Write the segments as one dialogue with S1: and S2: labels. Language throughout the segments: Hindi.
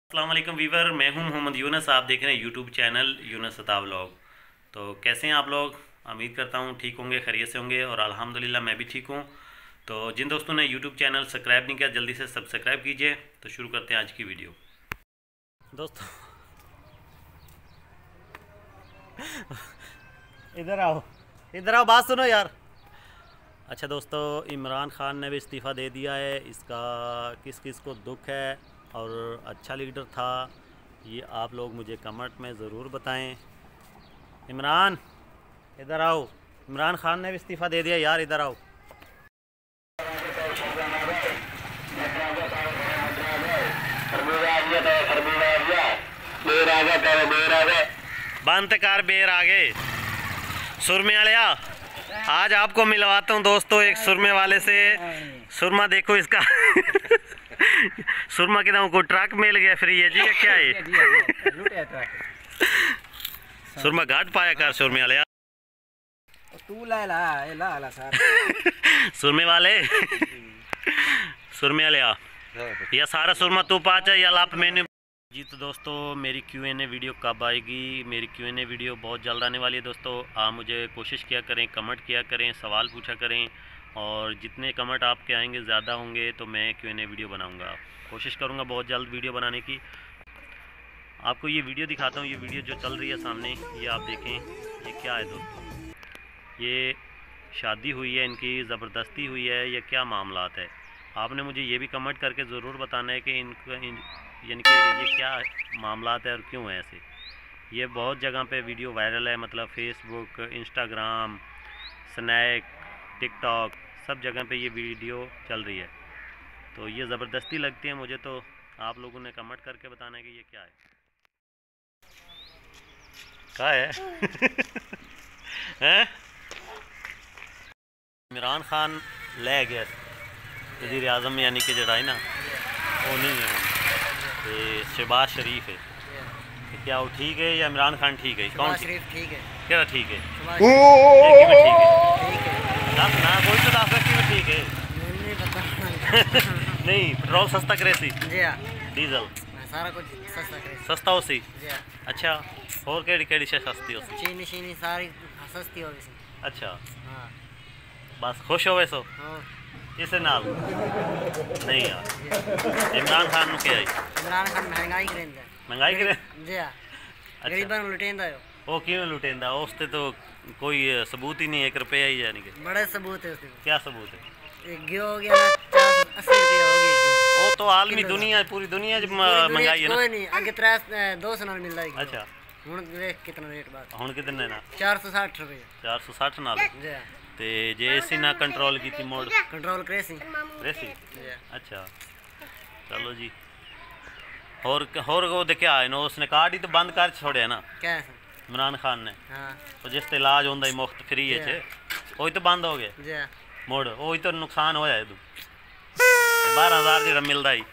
S1: अस्सलाम वालेकुम वीवर, मैं हूं मोहम्मद यूनस। आप देख रहे हैं यूट्यूब चैनल यूनस अता व्लॉग। तो कैसे हैं आप लोग? उम्मीद करता हूं ठीक होंगे, खैरियत से होंगे और अल्हम्दुलिल्लाह मैं भी ठीक हूं। तो जिन दोस्तों ने यूट्यूब चैनल सब्सक्राइब नहीं किया जल्दी से सब्सक्राइब कीजिए। तो शुरू करते हैं आज की वीडियो। दोस्तों इधर आओ, बात सुनो यार। अच्छा दोस्तों, इमरान खान ने भी इस्तीफ़ा दे दिया है। इसका किस किस को दुख है और अच्छा लीडर था, ये आप लोग मुझे कमेंट में ज़रूर बताएं। इमरान इधर आओ, इमरान खान ने भी इस्तीफ़ा दे दिया यार, इधर आओ। बंद कार बेर आ गए सुरमे वालिया। आज आपको मिलवाता हूँ दोस्तों एक सुरमे वाले से। सुरमा देखो इसका सुरमा कितना को ट्रक मिल गया फ्री है जी, क्या है सुरमा घाट पाया कर सुरमे वाले
S2: तू ला सर
S1: सुरमे वाले सुरमे वाले या सारा सुरमा तू पाचा या लाप मैंने जी। तो दोस्तों मेरी Q&A वीडियो कब आएगी? मेरी Q&A वीडियो बहुत जल्द आने वाली है दोस्तों। आप मुझे कोशिश किया करें, कमेंट किया करें, सवाल पूछा करें और जितने कमेंट आपके आएंगे ज़्यादा होंगे तो मैं Q&A वीडियो बनाऊंगा। कोशिश करूंगा बहुत जल्द वीडियो बनाने की। आपको ये वीडियो दिखाता हूँ। ये वीडियो जो चल रही है सामने, ये आप देखें, ये क्या है दोस्तों? ये शादी हुई है इनकी, ज़बरदस्ती हुई है या क्या मामलात है? आपने मुझे ये भी कमेंट करके ज़रूर बताना है कि यानी कि ये क्या मामलात है और क्यों है ऐसे। ये बहुत जगह पे वीडियो वायरल है, मतलब फेसबुक, इंस्टाग्राम, स्नैक, टिकटॉक, सब जगह पे ये वीडियो चल रही है। तो ये ज़बरदस्ती लगती है मुझे। तो आप लोगों ने कमेंट करके बताना है कि ये क्या है हैं? इमरान खान ले गया वज़ीर आज़म यानी कि जड़ा है ना, वो नहीं है, शहबाज शरीफ है। तो क्या वो ठीक है या इमरान खान ठीक है? कौन ठीक है? क्या ठीक है? ना कोई तो दास की ठीक है नहीं, पेट्रोल सस्ता करे सी, डीजल
S2: सारा कुछ
S1: सस्ता हो सी। अच्छा, और केड़ी शे सस्ती हो सी?
S2: चीनी सारी सस्ती हो सी।
S1: अच्छा
S2: हाँ,
S1: बस खुश हो सो इसे नाल नहीं यार। इमरान खान नु क्या है?
S2: इमरान खान महंगाई करेंदा,
S1: महंगाई करे
S2: जी हां, गरीबां नु लुटेंदा है।
S1: वो क्यों लुटेंदा? उसते तो कोई सबूत ही नहीं है, 1 रुपया ही यानी कि।
S2: बड़े सबूत है उसके।
S1: क्या सबूत है?
S2: घी हो गया ना 480 रुपया हो गया।
S1: वो तो आलमी दुनिया, पूरी दुनिया महंगाई है ना।
S2: कोई नहीं, आगे 200 नाल मिलदा है।
S1: अच्छा,
S2: हुन देख कितना रेट बात।
S1: हुन कितने ना?
S2: 460 रुपया।
S1: 460 नाल
S2: जी हां।
S1: ते जे एसी ना कंट्रोल की मोड़
S2: कंट्रोल करेसी
S1: रेसी। अच्छा चलो जी। और वो देखा है ना, उसने कार्ड ही तो बंद कर छोड़े ना
S2: क्या
S1: इमरान खान ने।
S2: हाँ,
S1: तो जिस इलाज होंदा मुफ्त फ्री है वही तो बंद हो गया
S2: जी
S1: मोड़। वही तो नुकसान होया है। 12,000 जो मिलता ही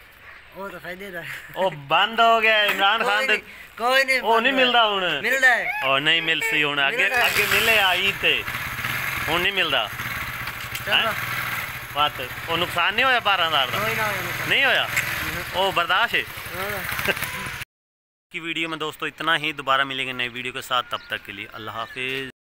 S2: वो तो फायदेदार
S1: वो बंद हो गया। इमरान खान दे
S2: कोई नहीं,
S1: वो नहीं मिलता हुन,
S2: मिलदा है
S1: और नहीं मिल सी हुन, आगे आगे मिले आई थे, हुन नहीं मिलता। बात वो नुकसान नहीं होया 12,000 का? नहीं होया, वो बर्दाश्त है की वीडियो में दोस्तों इतना ही। दोबारा मिलेंगे नई वीडियो के साथ, तब तक के लिए अल्लाह हाफिज़।